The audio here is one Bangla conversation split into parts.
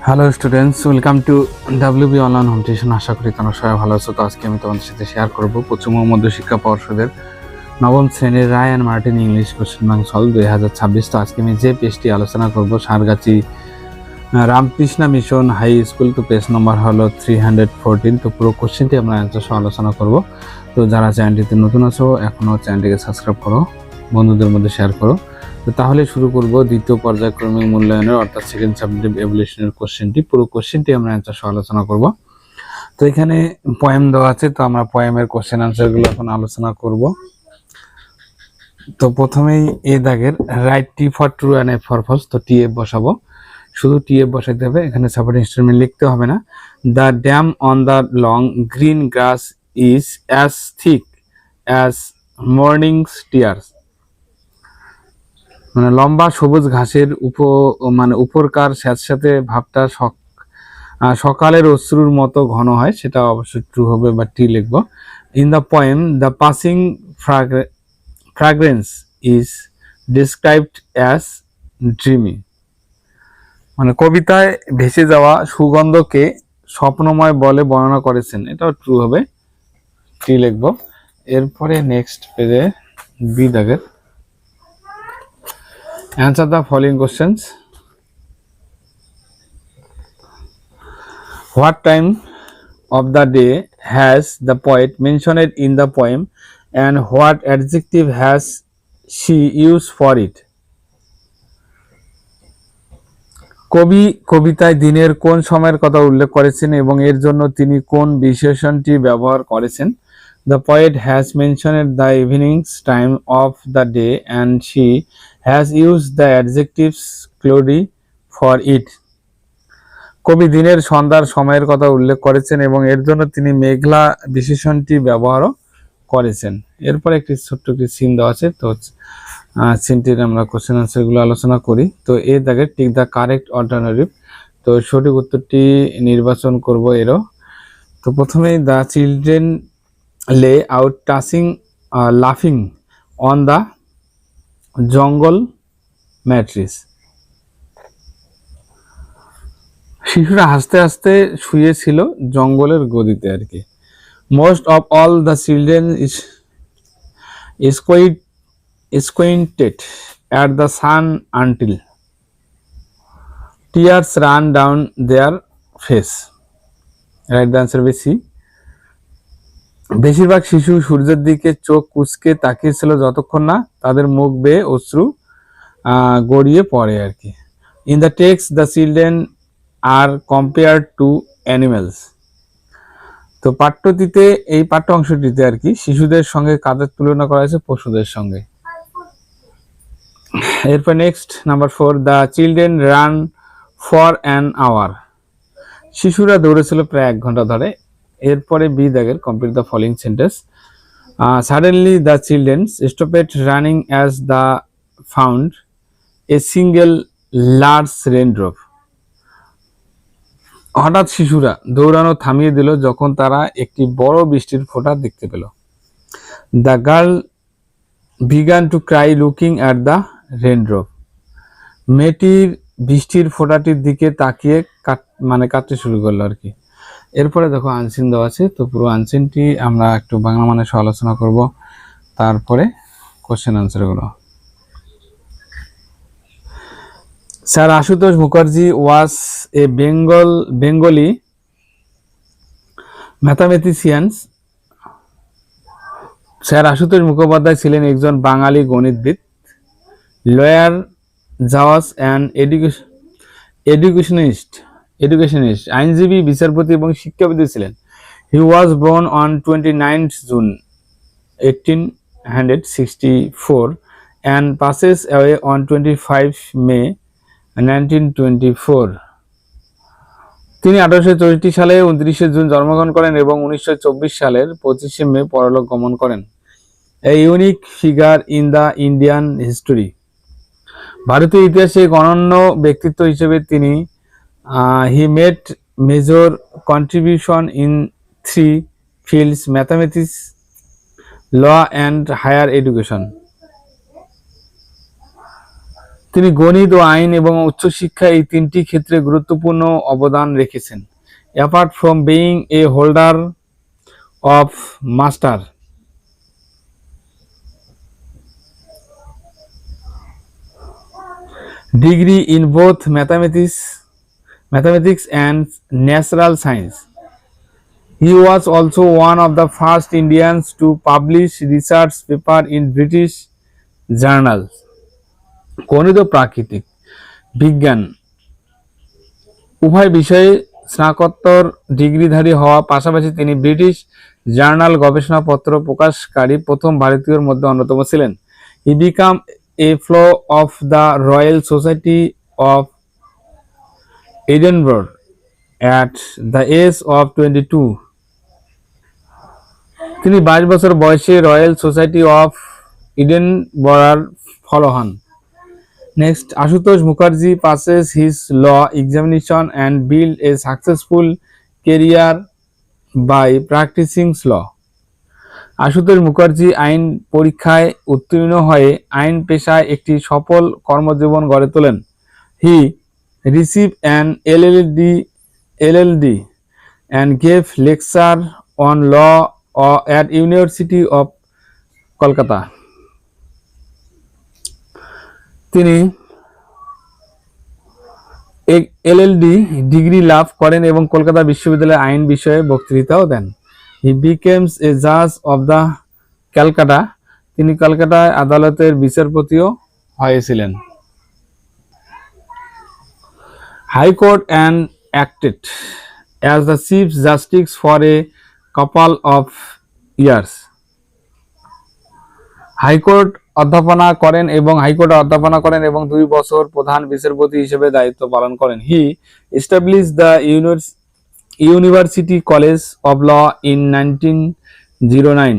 Hello students, welcome to WB online home tuition. আশা করি তোমরা সবাই ভালো আছো। তো আজকে আমি তোমাদের সাথে শেয়ার করব পশ্চিমবঙ্গ মধ্য শিক্ষা পর্ষদের নবম শ্রেণীর Ray and Martin English question bank solve 2026। তো আজকে আমি যে পেজটি আলোচনা করব Sargachhi Ramakrishna mission high school. তো পেজ নম্বর হলো 314। তো পুরো কোশ্চেনটি আমরা অ্যান্সার সহ আলোচনা করব। তো যারা চ্যানেলটিতে নতুন আছো এখনও চ্যানেলটিকে সাবস্ক্রাইব করো, বন্ধুদের মধ্যে শেয়ার করো। তো তাহলে শুরু করব দ্বিতীয় পর্যায়ক্রমিক মূল্যায়নের অর্থাৎ সেকেন্ড সাবজেক্টিভ এভ্যালুয়েশনের কোশ্চেনটি। পুরো কোশ্চেনটি আমরা অ্যান্সার সহ আলোচনা করব। তো এখানে পয়েম দেওয়া আছে, তো আমরা পয়েমের কোশ্চেন আনসারগুলো এখন আলোচনা করব। তো প্রথমেই এ দাগের right T for true and F for false. তো টি এফ বসাবো, শুধু টি এফ বসাইতে হবে, এখানে সাপোর্ট ইনস্ট্রুমেন্ট লিখতে হবে না। The dam on the long green grass is as thick as mornings tears. মানে লম্বা সবুজ ঘাসের উপরকার স্যাঁতস্যাঁতে ভাবটা সকালের অশ্রুর মতো ঘন হয়, সেটা অবশ্যই ট্রু হবে বা টি লিখব। In the poem the passing fragrance is described as dreamy. মানে কবিতায় ভেসে যাওয়া সুগন্ধকে স্বপ্নময় বলে বর্ণনা করেছেন, এটাও ট্রু হবে, টি লিখব। এরপরে নেক্সট পেজে বি দাগের answer the following questions. What time of the day has the poet mentioned in the poem and what adjective has she used for it? কবি কবিতায় দিনের কোন সময়ের কথা উল্লেখ করেছেন এবং এর জন্য তিনি কোন বিশেষণটি ব্যবহার করেছেন? The poet has mentioned the evening's time of the day and she has used the adjectives cloudy for it. কবি দিনের সন্ধ্যার সময়ের কথা উল্লেখ করেছেন এবং এর জন্য তিনি মেঘলা বিশেষণটি ব্যবহারও করেছেন। এরপর একটি ছোট্ট একটি সিন দেওয়া আছে, তো সিনটির আমরা কোশ্চেন আনসারগুলো আলোচনা করি। তো এই দাগে টিক দ্য কারেক্ট অল্টারনেটিভ। তো সঠিক উত্তরটি নির্বাচন করব এরও। তো প্রথমেই the children lay out touching লাফিং অন দ্য জঙ্গল ম্যাট্রিস। শিশুরা হাসতে হাসতে শুয়েছিল জঙ্গলের গদিতে আর কি। Most of all the children squinted at the sun until tears ran down their face. Right, the answer is C. বেশিরভাগ শিশু সূর্যের দিকে চোখ কুঁচকে তাকিয়েছিল যতক্ষণ না তাদের মুখ বেয়ে অশ্রু গড়িয়ে পড়ে আর কি। In the text the children are compared to animals. তো পাঠ্যটিতে এই পাঠ্য অংশটিতে আর কি শিশুদের সঙ্গে কাদের তুলনা করা হয়েছে? পশুদের সঙ্গে। এরপর next number 4 the children run for an hour. শিশুরা দৌড়েছিল প্রায় 1 ঘন্টা ধরে। এরপরে বি দাগের complete the following sentence. Suddenly the children stopped running as the found a single large raindrop. হঠাৎ শিশুরা দৌড়ানো থামিয়ে দিল যখন তারা একটি বড় বৃষ্টির ফোঁটা দেখতে পেল। The girl began to cry looking at the raindrop. মেয়েটির বৃষ্টির ফোঁটাটির দিকে তাকিয়ে কাঁদতে শুরু করলো আর কি। এরপরে দেখো আনসিন দেওয়া আছে, তো পুরো আনসিনটি আমরা একটু বাংলা মানে সহ আলোচনা করব, তারপরে কোশ্চেন আনসারগুলো। স্যার আশুতোষ মুখার্জি ওয়াজ এ বেঙ্গলি ম্যাথামেটিশিয়ানস। স্যার আশুতোষ মুখোপাধ্যায় ছিলেন একজন বাঙালি গণিতবিদ। লয়ার জাওয়াস অ্যান্ড এডুকেশনিস্ট, আইনজীবী, বিচারপতি এবং শিক্ষাবিদ ছিলেন। হি ওয়াজ born on 29th June 1864 and passes away on 25 May 1924. তিনি 1864 সালে 29শে জুন জন্মগ্রহণ করেন এবং 1924 সালের 25শে মে পরলোক গমন করেন। A unique figure in the Indian history. ভারতীয় ইতিহাসে এক অনন্য ব্যক্তিত্ব হিসেবে তিনি he made major contribution in 3 fields: mathematics, law and higher education. তিনি গণিত ও আইন এবং উচ্চশিক্ষা এই তিনটি ক্ষেত্রে গুরুত্বপূর্ণ অবদান রেখেছেন। Apart from being a holder of master degree in both mathematics and natural science. He was also one of the first Indians to publish research paper in British journals. গণিত ও প্রাকৃতিক বিজ্ঞান উভয় বিষয়ে স্নাতকোত্তর ডিগ্রিধারী হওয়া পাশাপাশি তিনি ব্রিটিশ জার্নাল গবেষণাপত্র প্রকাশকারী প্রথম ভারতীয়র মধ্যে অন্যতম ছিলেন। He became a fellow of the Royal Society of Edinburgh at the age of 22. তিনি 22 বছর বয়সে রয়্যাল সোসাইটি অফ এডিনবরার ফলো হন। Next, Ashutosh Mukherjee passes his law examination and built a successful career by practicing law. Ashutosh Mukherjee আইন পরীক্ষায় উত্তীর্ণ হয়ে আইন পেশায় একটি সফল কর্মজীবন গড়ে তোলেন। He received an LLD and gave lecture on law at University of Kolkata. তিনি এলএলডি ডিগ্রি লাভ করেন এবং কলকাতা বিশ্ববিদ্যালয়ে আইন বিষয়ে বক্তৃতাও দেন। He becomes a judge of the Calcutta. তিনি কলকাতায় আদালতের বিচারপতিও হয়েছিলেন। High Court and acted as the Chief Justice for a couple of years. হাইকোর্টে অধ্যাপনা করেন এবং 2 বছর প্রধান বিচারপতি হিসেবে দায়িত্ব পালন করেন। He established the University College of Law in 1909.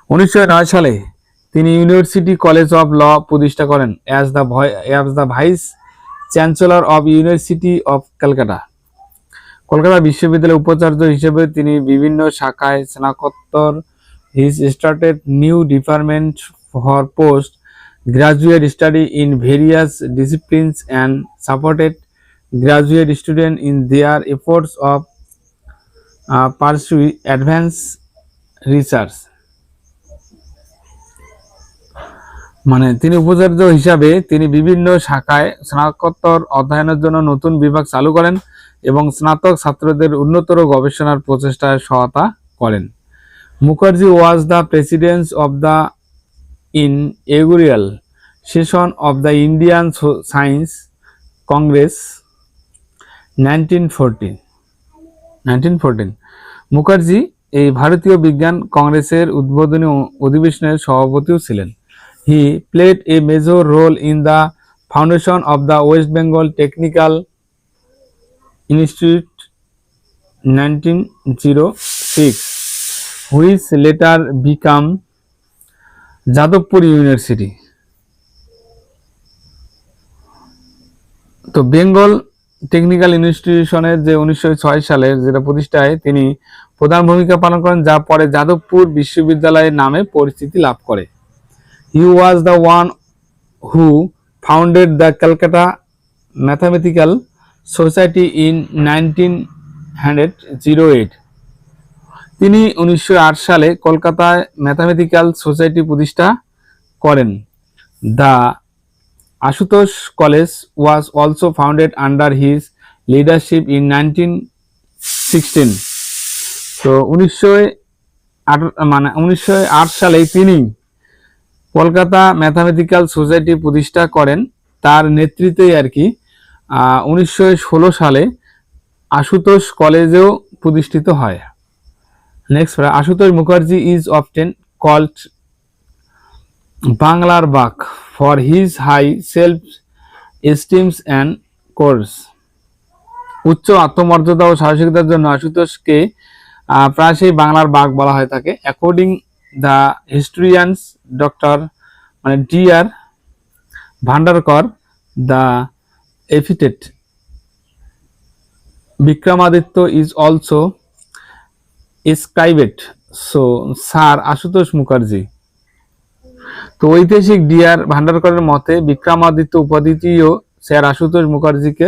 1909 সালে তিনি ইউনিভার্সিটি কলেজ অফ ল প্রতিষ্ঠা করেন as the Vice Chancellor of University of Calcutta. Kolkata বিশ্ববিদ্যালয়ের উপাচার্য হিসেবে তিনি বিভিন্ন শাখায় স্নাতকোত্তর He started new department for post-graduate study in various disciplines and supported graduate students in their efforts of pursuing advanced research. মানে তিনি উপাচার্য হিসাবে তিনি বিভিন্ন শাখায় স্নাতকোত্তর অধ্যয়নের জন্য নতুন বিভাগ চালু করেন এবং স্নাতক ছাত্রদের উন্নতর গবেষণার প্রচেষ্টায় সহায়তা করেন। Mukherjee was the president of the inaugural session of the Indian Science Congress 1914. Mukherjee এই ভারতীয় বিজ্ঞান কংগ্রেসের উদ্বোধনী অধিবেশনের সভাপতিও ছিলেন। He played a major role in the foundation of the West Bengal Technical Institute 1906. which later became Jadavpur university. তো বেঙ্গল টেকনিক্যাল ইনস্টিটিউশনের যে 1906 সালের যেটা প্রতিষ্ঠায় তিনি প্রধান ভূমিকা পালন করেন, যা পরে যাদবপুর বিশ্ববিদ্যালয়ের নামে পরিচিতি লাভ করে। He was the one who founded the Calcutta Mathematical Society in 1908. তিনি 1908 সালে কলকাতায় ম্যাথামেটিক্যাল সোসাইটি প্রতিষ্ঠা করেন। The Ashutosh college was also founded under his leadership in 1916. তো 1908 সালে তিনি কলকাতা ম্যাথামেটিক্যাল সোসাইটি প্রতিষ্ঠা করেন, তার নেতৃত্বেই আর কি 1916 সালে আশুতোষ কলেজেও প্রতিষ্ঠিত হয়। Next, Ashutosh Mukherjee is often called বাংলার বাক for his high self esteems and course. উচ্চ আত্মমর্যাদা ও সাহসিকতার জন্য আশুতোষকে প্রায়শই বাংলার বাঘ বলা হয়ে থাকে। According the historians doctor D R. Bhandarkar the epithet Vikramaditya is also ascribed so Sir Ashutosh Mukherjee. তো ঐতিহাসিক ডিআর ভান্ডারকরের মতে বিক্রমাদিত্য উপাধিটিও স্যার আশুতোষ মুখার্জিকে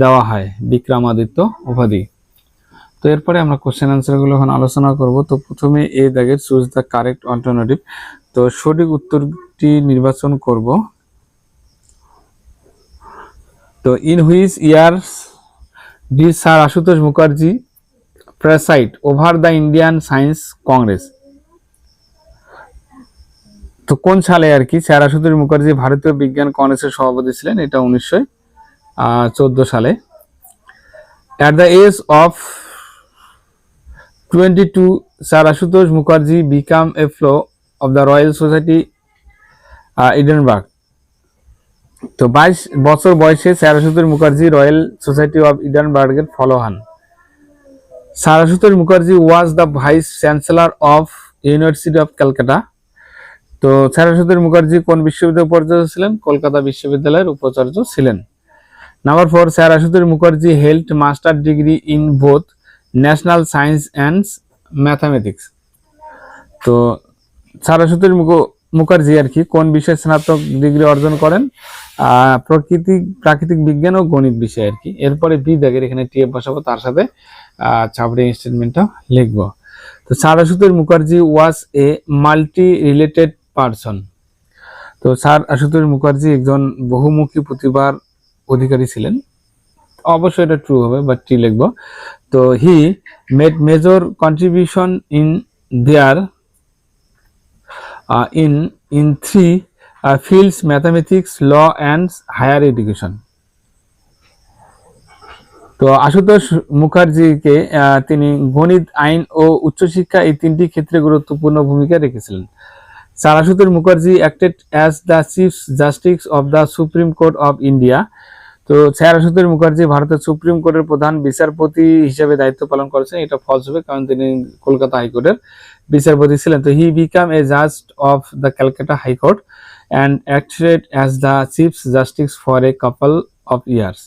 দেওয়া হয়, বিক্রমাদিত্য উপাধি। তো এরপরে আমরা কোশ্চেন আনসার গুলো এখন আলোচনা করব। তো প্রথমে এ দাগের চুজ দ্য কারেক্ট অল্টারনেটিভ। তো সঠিক উত্তরটি নির্বাচন করব। তো in which years did sir Ashutosh Mukherjee preside over the Indian Science Congress. তো কোন সালে আর কি স্যার আশুতোষ মুখার্জি ভারতীয় বিজ্ঞান কংগ্রেসের সভাপতি ছিলেন? এটা 1914 সালে। At the age of 22 sir Ashutosh Mukherjee became a fellow of the Royal Society Edinburgh. তো 22 বছর বয়সে sir Ashutosh Mukherjee Royal Society of এডিনবার্গের ফলো হন। Sir Ashutosh Mukherjee was the vice chancellor of university of Calcutta. তো স্যার আশুতোষ মুখার্জি কোন বিশ্ববিদ্যালয়ের উপাচার্য ছিলেন? কলকাতা বিশ্ববিদ্যালয়ের উপাচার্য ছিলেন। Number 4, sir Ashutosh Mukherjee held master degree in both national science and mathematics. তো স্যার আশুতোষ মুখার্জি আর কি কোন বিষয়ে স্নাতক ডিগ্রি অর্জন করেন? প্রাকৃতিক বিজ্ঞান ও গণিত বিষয় আর কি। এরপরে বি দাগের এখানে টিএফ বসাবো, তার সাথে সাবহেডিং স্টেটমেন্টটা লিখবো। তো স্যার আশুতোষ মুখার্জি ওয়াজ এ মাল্টি রিলেটেড পারসন। তো স্যার আশুতোষ মুখার্জি একজন বহুমুখী প্রতিভার অধিকারী ছিলেন। অবশ্যই এটা ট্রু হবে, বাট টি লিখবো। তো হি made major contribution in their in three fields: mathematics, law and higher education. তো আশুতোষ মুখার্জিকে তিনি গণিত, আইন ও উচ্চশিক্ষা এই তিনটি ক্ষেত্রে গুরুত্বপূর্ণ ভূমিকা রেখেছিলেন। Sir Ashutosh Mukherjee acted as the chief justice of the supreme court of India. তো স্যার আশুতোষ মুখার্জি ভারতের সুপ্রিম কোর্টের প্রধান বিচারপতি হিসেবে দায়িত্ব পালন করেছেন। এটা ফলস হবে, কারণ তিনি কলকাতা হাইকোর্টের বিচারপতি ছিলেন। তো হি বিকাম এ জাজ of the Calcutta High Court and acted as the chief justice for a couple of years.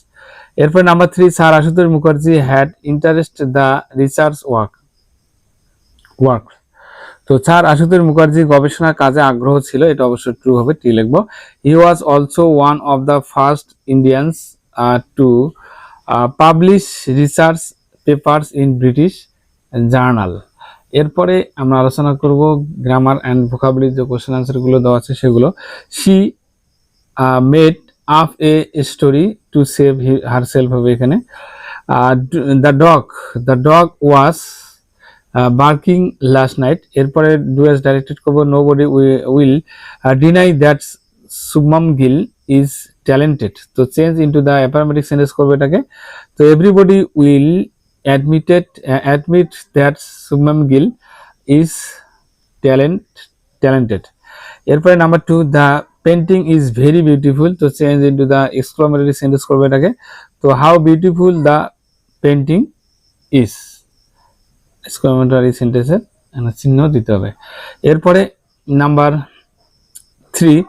এরপর number 3, sir Ashutosh Mukherjee had interest the research work. তো স্যার আশুতোষ মুখার্জি গবেষণা কাজে আগ্রহ ছিল, এটা অবশ্যই ট্রু হবে, টি লিখবো। He was also one of the first Indians to publish research papers in British journal. এরপরে আমরা আলোচনা করব গ্রামার অ্যান্ড ভোকাবুলারি যে কোশ্চেন আনসারগুলো দেওয়া আছে সেগুলো। She made up a story to save herself হবে এখানে। The dog was barking last night. এরপরে ডু এস ডাইরেক্টেড করবো। Nobody will deny that Shubham Gill is talented. তো change into the affirmative sentence করবো এটাকে। তো everybody will admit that Shubham Gill is talented. এরপরে number 2, the painting is very beautiful. তো change into the exclamatory sentence করবে এটাকে। তো how beautiful the painting is, exclamatory sentence এর চিহ্ন দিতে হবে। এরপরে number 3,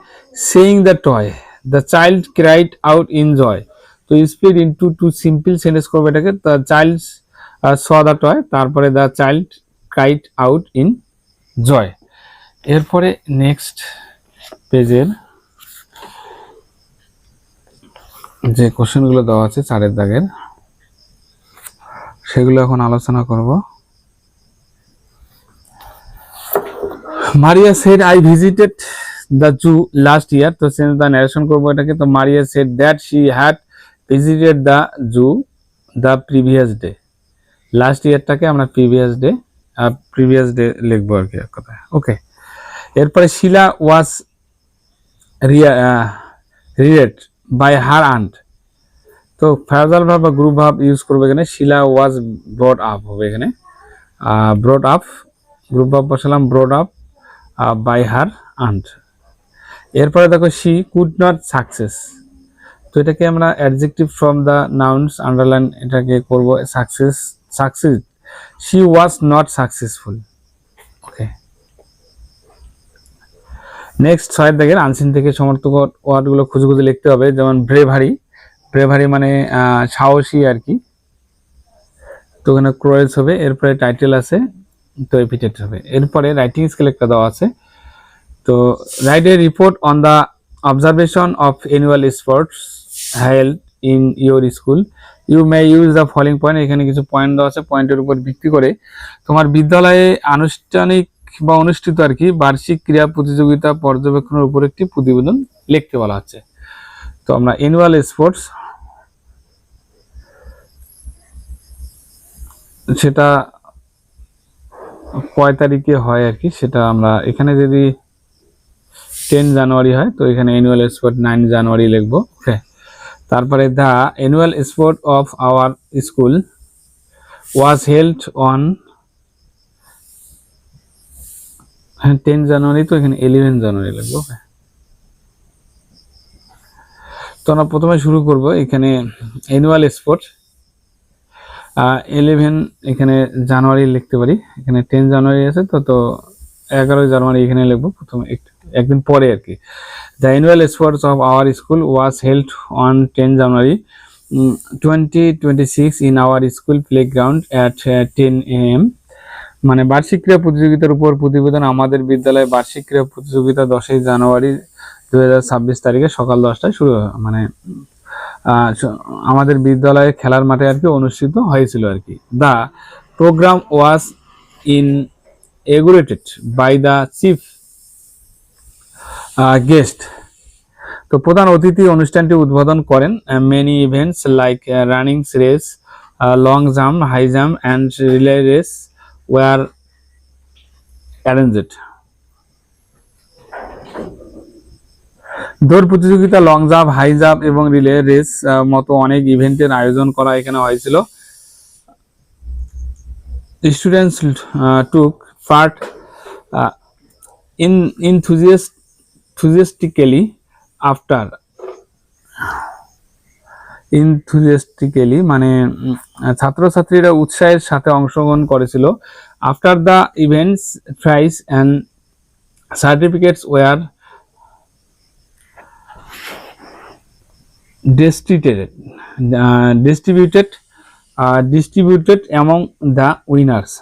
saying the toy, the child cried out in joy. তো split into two simple sentence করবে এটাকে। the child saw the toy, তারপরে the child cried out in joy। এরপরে নেক্সট পেজের যে কোশ্চেনগুলো দেওয়া আছে 4 দাগের, সেগুলো এখন আলোচনা করব। Maria said I visited the zoo last year. তো চেঞ্জ দ্য ন্যারেশন করবো এটাকে। তো Maria said that she had visited the zoo the previous day. Last ইয়ারটাকে আমরা প্রিভিয়াস ডে লিখবো আর কি এক কথা। ওকে, এরপরে Sheela was reared by her aunt. তো ফ্রেজাল ভার্ব বা গ্রুপ ভার্ব ইউজ করবো এখানে। শিলা ওয়াজ ব্রড আপ হবে এখানে। ব্রড আপ গ্রুপ ভার্ব বসালাম, brought up by her aunt. এরপরে দেখো শি কুড নট সাকসেস। তো এটাকে আমরা adjective from the nouns underline এটাকে করব succeed. She was not successful. Okay, next 6 দাগের আনসিন থেকে সমর্থক ওয়ার্ডগুলো খুঁজে খুঁজে লিখতে হবে। যেমন ব্রেভারি মানে সাহসী আর কি। তো ওখানে ক্রোয়েস হবে। এরপরে টাইটেল আছে, তো এপিটেট হবে। এরপরে রাইটিং স্কেল একটা দেওয়া আছে। তো write a report on the observation of annual sports held in your school. You may use the following point. এখানে কিছু পয়েন্ট দেওয়া আছে, পয়েন্টের উপর ভিত্তি করে তোমার বিদ্যালয়ে আনুষ্ঠানিক বা অনুষ্ঠিত আর কি বার্ষিক ক্রীড়া প্রতিযোগিতা পর্যবেক্ষণের উপর একটি প্রতিবেদন লিখতে বলা হচ্ছে। তো আমরা অ্যানুয়াল স্পোর্টস সেটা কয় তারিখে হয় আর কি, সেটা আমরা এখানে যদি 10 জানুয়ারি হয় তো এখানে অ্যানুয়াল স্পোর্ট 9 জানুয়ারি লিখবো। ওকে, তারপরে the annual sport of our school was held on 10 জানুয়ারি, তো এখানে 11 জানুয়ারি লিখবো। ওকে, তো আমরা প্রথমে শুরু করব এখানে অ্যানুয়াল স্পোর্ট 11 এখানে জানুয়ারি লিখতে পারি, এখানে 10 জানুয়ারি আছে তো 11 জানুয়ারি এখানে লিখবো প্রথমে একদিন পরে আর কি। The annual sports of our school was held on 10 January 2026 in our school playground at 10 AM. মানে বার্ষিক ক্রীড়া প্রতিযোগিতার উপর প্রতিবেদন। আমাদের বিদ্যালয়ে বার্ষিক ক্রীড়া প্রতিযোগিতা 10 জানুয়ারি 2026 তারিখে সকাল 10টায় শুরু হয়, মানে আমাদের বিদ্যালয়ে খেলার মাঠে আর কি অনুষ্ঠিত হয়েছিল আর কি। The program was inaugurated by the chief guest. তো প্রধান অতিথি অনুষ্ঠানটি উদ্বোধন করেন। Many events like running race, long jump, high jump and relay race were arranged. দৌড় প্রতিযোগিতা, লং জাম্প, হাই জাম্প এবং রিলে রেস মতো অনেক ইভেন্টের আয়োজন করা এখানে হয়েছিল। স্টুডেন্টস টুক পার্ট enthusiastically মানে ছাত্রছাত্রীরা উৎসাহের সাথে অংশগ্রহণ করেছিল। After the events prize and certificates were distributed among the winners.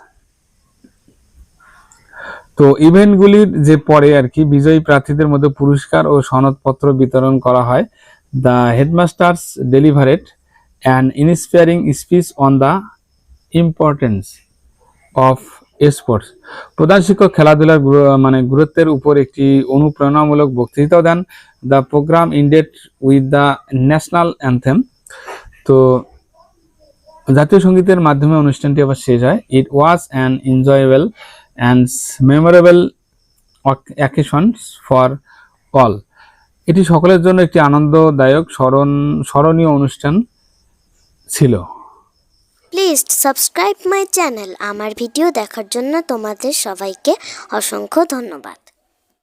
তো ইভেন্টগুলির যে পরে আর কি বিজয়ী প্রার্থীদের মধ্যে পুরস্কার ও সনদপত্র বিতরণ করা হয়। The headmasters delivered an inspiring speech on the importance of sports. প্রধান শিক্ষক খেলাধুলার মানে গুরুত্বের উপর একটি অনুপ্রেরণামূলক বক্তৃতাও দেন। The programme ended with the national anthem. তো জাতীয় সঙ্গীতের মাধ্যমে অনুষ্ঠানটি আবার শেষ হয়। It was an enjoyable and memorable occasion for all. এটি সকলের জন্য একটি আনন্দদায়ক স্মরণীয় অনুষ্ঠান ছিল। Please subscribe my channel. আমার ভিডিও দেখার জন্য তোমাদের সবাইকে অসংখ্য ধন্যবাদ।